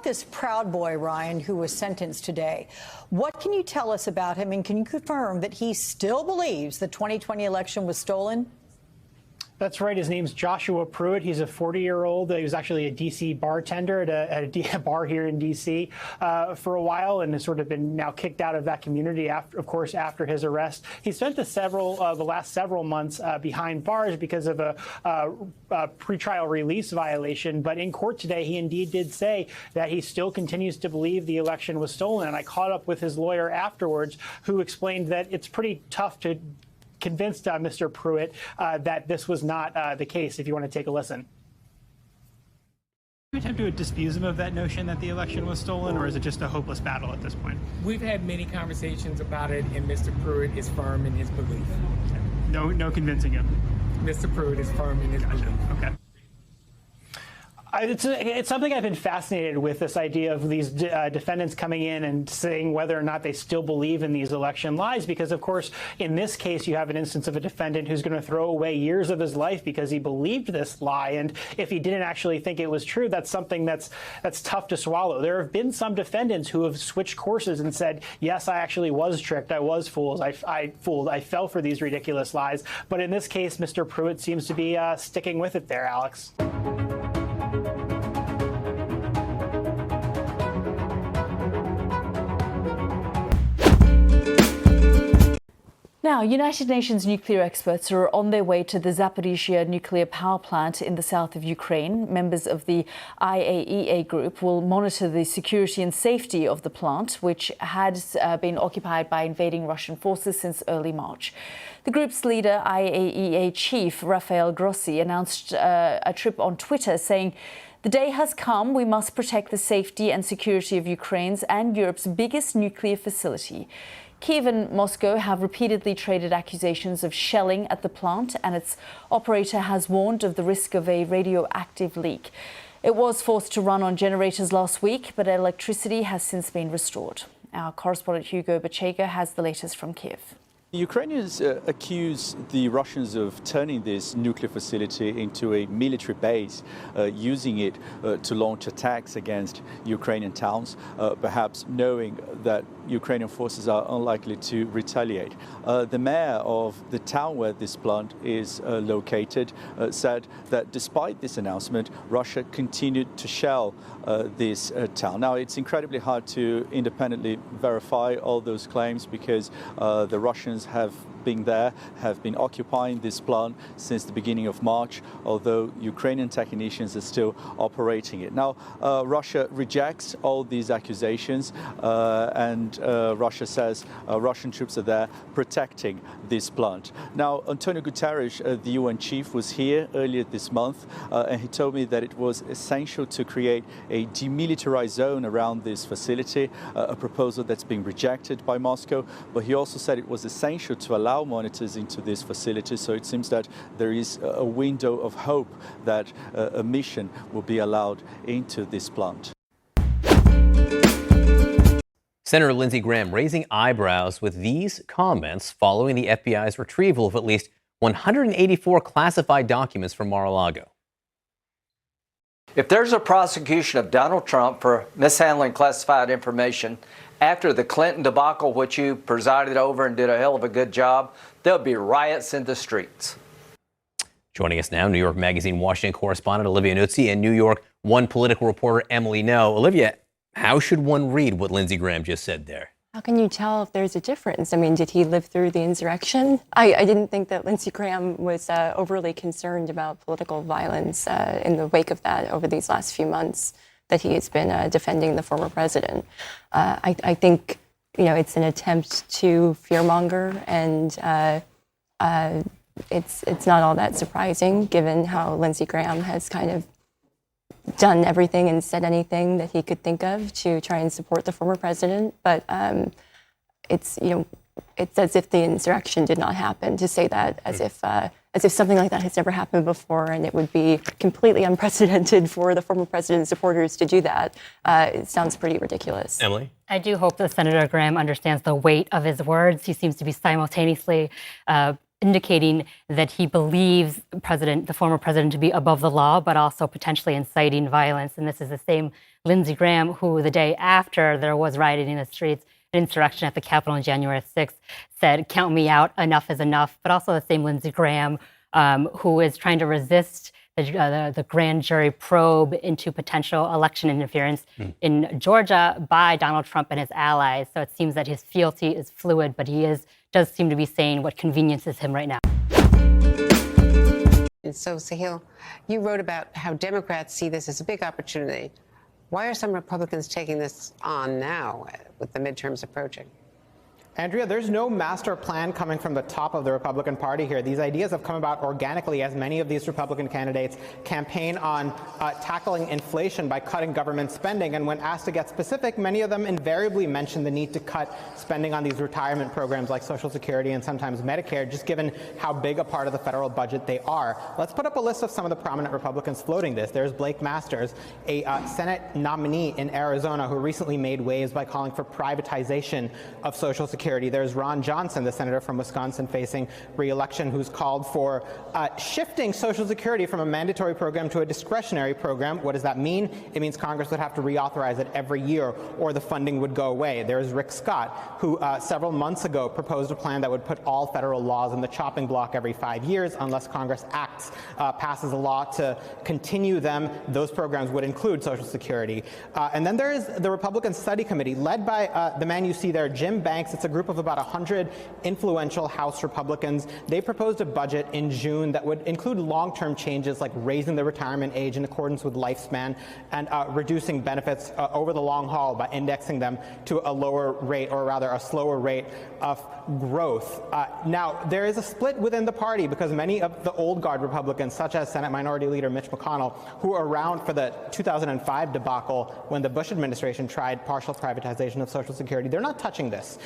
this Proud Boy, Ryan, who was sentenced today. What can you tell us about him, and can you confirm that he still believes the 2020 election was stolen? That's right. His name's Joshua Pruitt. He's a 40-year-old. He was actually a D.C. bartender at a bar here in D.C. For a while, and has sort of been now kicked out of that community, after his arrest. He spent the last several months behind bars because of a pretrial release violation. But in court today, he indeed did say that he still continues to believe the election was stolen. And I caught up with his lawyer afterwards, who explained that it's pretty tough to convinced Mr. Pruitt that this was not the case, if you want to take a listen. Do you attempt to disabuse him of that notion that the election was stolen, or is it just a hopeless battle at this point? We've had many conversations about it, and Mr. Pruitt is firm in his belief. No convincing him. Mr. Pruitt is firm in his belief. Okay. It's something I've been fascinated with, this idea of these defendants coming in and saying whether or not they still believe in these election lies, because, of course, in this case, you have an instance of a defendant who's going to throw away years of his life because he believed this lie. And if he didn't actually think it was true, that's something that's tough to swallow. There have been some defendants who have switched courses and said, yes, I actually was tricked. I was fooled. I fell for these ridiculous lies. But in this case, Mr. Pruitt seems to be sticking with it there, Alex. Now, United Nations nuclear experts are on their way to the Zaporizhzhia nuclear power plant in the south of Ukraine. Members of the IAEA group will monitor the security and safety of the plant, which has been occupied by invading Russian forces since early March. The group's leader, IAEA chief Rafael Grossi, announced a trip on Twitter saying, "The day has come. We must protect the safety and security of Ukraine's and Europe's biggest nuclear facility." Kyiv and Moscow have repeatedly traded accusations of shelling at the plant, and its operator has warned of the risk of a radioactive leak. It was forced to run on generators last week, but electricity has since been restored. Our correspondent Hugo Bachega has the latest from Kyiv. The Ukrainians accuse the Russians of turning this nuclear facility into a military base, using it to launch attacks against Ukrainian towns, perhaps knowing that Ukrainian forces are unlikely to retaliate. The mayor of the town where this plant is located said that despite this announcement, Russia continued to shell this town. Now, it's incredibly hard to independently verify all those claims because the Russians have been occupying this plant since the beginning of March, although Ukrainian technicians are still operating it. Now, Russia rejects all these accusations, and Russia says Russian troops are there protecting this plant. Now, Antonio Guterres, the UN chief, was here earlier this month, and he told me that it was essential to create a demilitarized zone around this facility, a proposal that's been rejected by Moscow, but he also said it was essential to allow monitors into this facility. So it seems that there is a window of hope that a mission will be allowed into this plant. Senator Lindsey Graham raising eyebrows with these comments following the FBI's retrieval of at least 184 classified documents from Mar-a-Lago. If there's a prosecution of Donald Trump for mishandling classified information after the Clinton debacle, which you presided over and did a hell of a good job, there'll be riots in the streets. Joining us now, New York Magazine Washington correspondent Olivia Nuzzi and New York One political reporter Emily No. Olivia, how should one read what Lindsey Graham just said there? How can you tell if there's a difference? I mean, did he live through the insurrection? I didn't think that Lindsey Graham was overly concerned about political violence in the wake of that over these last few months that he has been defending the former president. I think, it's an attempt to fearmonger, and it's not all that surprising given how Lindsey Graham has kind of done everything and said anything that he could think of to try and support the former president. But it's as if the insurrection did not happen, to say that as if something like that has never happened before, and it would be completely unprecedented for the former president's supporters to do that. It sounds pretty ridiculous. Emily? I do hope that Senator Graham understands the weight of his words. He seems to be simultaneously indicating that he believes the former president, to be above the law, but also potentially inciting violence. And this is the same Lindsey Graham who, the day after there was rioting in the streets, an insurrection at the Capitol on January 6th, said, "Count me out, enough is enough." But also the same Lindsey Graham who is trying to resist the grand jury probe into potential election interference in Georgia by Donald Trump and his allies. So it seems that his fealty is fluid, but he does seem to be saying what conveniences him right now. And so, Sahil, you wrote about how Democrats see this as a big opportunity. Why are some Republicans taking this on now with the midterms approaching? Andrea, there's no master plan coming from the top of the Republican Party here. These ideas have come about organically as many of these Republican candidates campaign on tackling inflation by cutting government spending. And when asked to get specific, many of them invariably mention the need to cut spending on these retirement programs like Social Security and sometimes Medicare, just given how big a part of the federal budget they are. Let's put up a list of some of the prominent Republicans floating this. There's Blake Masters, a Senate nominee in Arizona who recently made waves by calling for privatization of Social Security. There's Ron Johnson, the senator from Wisconsin facing re-election, who's called for shifting Social Security from a mandatory program to a discretionary program. What does that mean? It means Congress would have to reauthorize it every year or the funding would go away. There's Rick Scott, who several months ago proposed a plan that would put all federal laws in the chopping block every 5 years unless Congress passes a law to continue them. Those programs would include Social Security. And then there is the Republican Study Committee led by the man you see there, Jim Banks. It's a group of about 100 influential House Republicans. They proposed a budget in June that would include long-term changes like raising the retirement age in accordance with lifespan and reducing benefits over the long haul by indexing them to a lower rate, or rather a slower rate of growth. Now, there is a split within the party because many of the old guard Republicans, such as Senate Minority Leader Mitch McConnell, who were around for the 2005 debacle when the Bush administration tried partial privatization of Social Security, they're not touching this.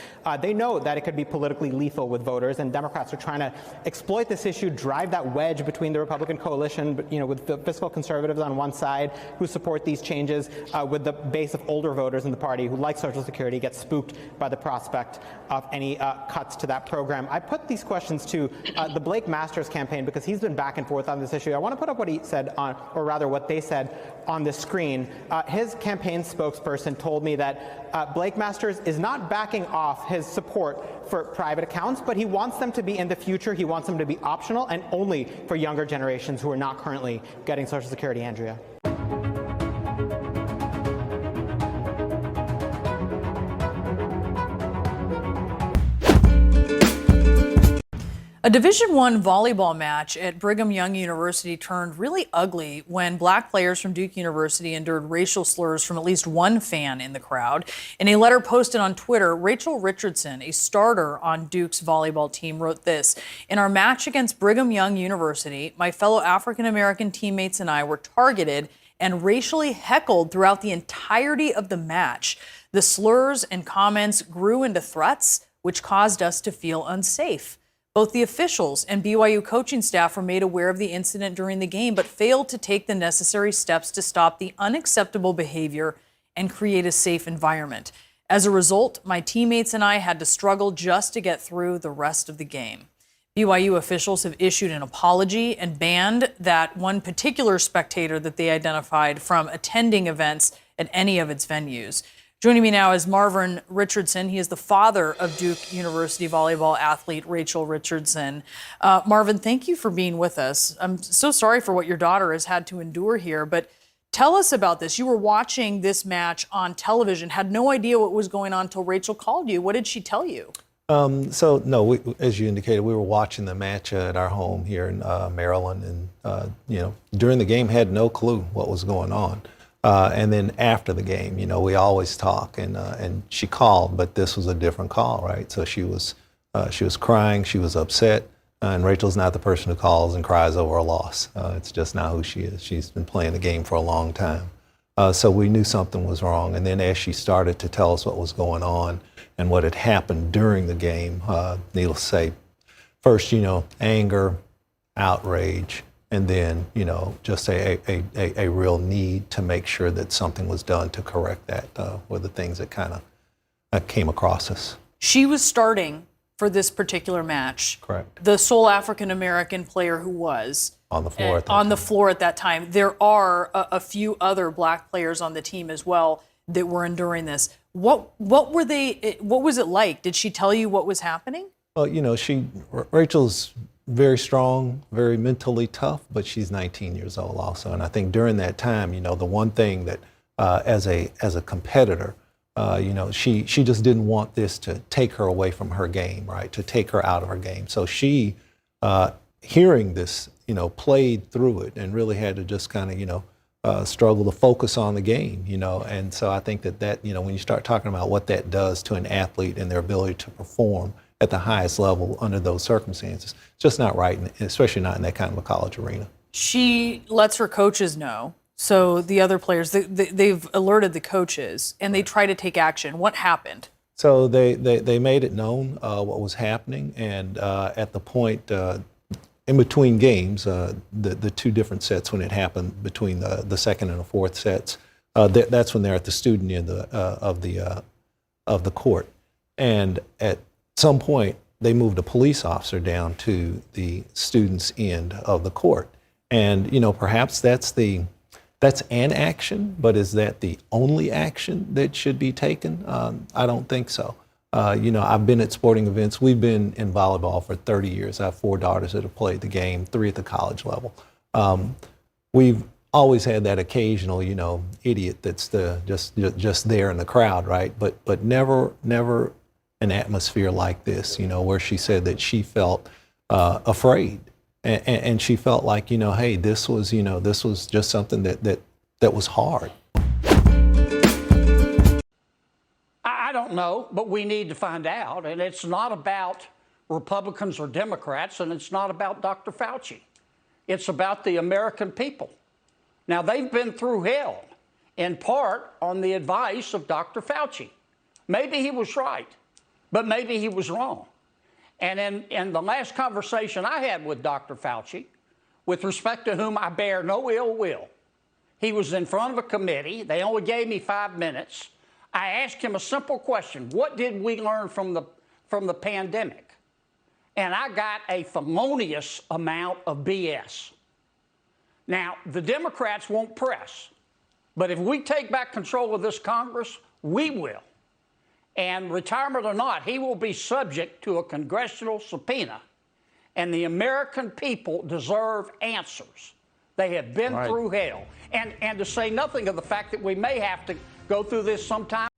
They know that it could be politically lethal with voters, and Democrats are trying to exploit this issue, drive that wedge between the Republican coalition, with the fiscal conservatives on one side who support these changes, with the base of older voters in the party who like Social Security, get spooked by the prospect of any cuts to that program. I put these questions to the Blake Masters campaign because he's been back and forth on this issue. I want to put up what he said or rather what they said on the screen. His campaign spokesperson told me that Blake Masters is not backing off his support for private accounts, but he wants them to be in the future. He wants them to be optional and only for younger generations who are not currently getting Social Security. Andrea. A Division I volleyball match at Brigham Young University turned really ugly when black players from Duke University endured racial slurs from at least one fan in the crowd. In a letter posted on Twitter, Rachel Richardson, a starter on Duke's volleyball team, wrote this: "In our match against Brigham Young University, my fellow African-American teammates and I were targeted and racially heckled throughout the entirety of the match. The slurs and comments grew into threats, which caused us to feel unsafe. Both the officials and BYU coaching staff were made aware of the incident during the game, but failed to take the necessary steps to stop the unacceptable behavior and create a safe environment. As a result, my teammates and I had to struggle just to get through the rest of the game." BYU officials have issued an apology and banned that one particular spectator that they identified from attending events at any of its venues. Joining me now is Marvin Richardson. He is the father of Duke University volleyball athlete Rachel Richardson. Marvin, thank you for being with us. I'm so sorry for what your daughter has had to endure here, but tell us about this. You were watching this match on television, had no idea what was going on until Rachel called you. What did she tell you? As you indicated, we were watching the match at our home here in Maryland, and during the game had no clue what was going on. And then after the game, we always talk, and she called, but this was a different call, right? So she was crying, she was upset, and Rachel's not the person who calls and cries over a loss. It's just not who she is. She's been playing the game for a long time. So we knew something was wrong. And then as she started to tell us what was going on and what had happened during the game, needless to say, first, anger, outrage, and then, just a real need to make sure that something was done to correct that were the things that kind of came across us. She was starting for this particular match. Correct. The sole African-American player who was On the floor at that on the time. floor at that time. There are a few other black players on the team as well that were enduring this. What were they? What was it like? Did she tell you what was happening? Well, you know, Rachel's very strong, very mentally tough, but she's 19 years old also. And I think during that time, you know, the one thing that as a competitor, you know, she just didn't want this to take her away from her game, right? To take her out of her game. So she, hearing this, you know, played through it and really had to just kind of, you know, struggle to focus on the game, you know. And so I think that, you know, when you start talking about what that does to an athlete and their ability to perform at the highest level under those circumstances, it's just not right, especially not in that kind of a college arena. She lets her coaches know. So the other players, they've alerted the coaches, and they try to take action. What happened? So they made it known what was happening, and at the point in between games, the two different sets when it happened between the second and the fourth sets, that's when they're at the student end of the court, and at some point they moved a police officer down to the student's end of the court, and you know, perhaps that's an action, but is that the only action that should be taken? I don't think so. You know, I've been at sporting events. We've been in volleyball for 30 years. I have 4 daughters that have played the game, 3 at the college level. We've always had that occasional, you know, idiot that's just there in the crowd, right? But never an atmosphere like this, you know, where she said that she felt afraid. And she felt like, you know, hey, this was just something that was hard. I don't know, but we need to find out. And it's not about Republicans or Democrats, and it's not about Dr. Fauci. It's about the American people. Now, they've been through hell, in part on the advice of Dr. Fauci. Maybe he was right, but maybe he was wrong. And in the last conversation I had with Dr. Fauci, with respect to whom I bear no ill will, he was in front of a committee. They only gave me 5 minutes. I asked him a simple question. What did we learn from the pandemic? And I got a felonious amount of BS. Now, the Democrats won't press, but if we take back control of this Congress, we will. And retirement or not, he will be subject to a congressional subpoena. And the American people deserve answers. They have been through hell. And to say nothing of the fact that we may have to go through this sometime.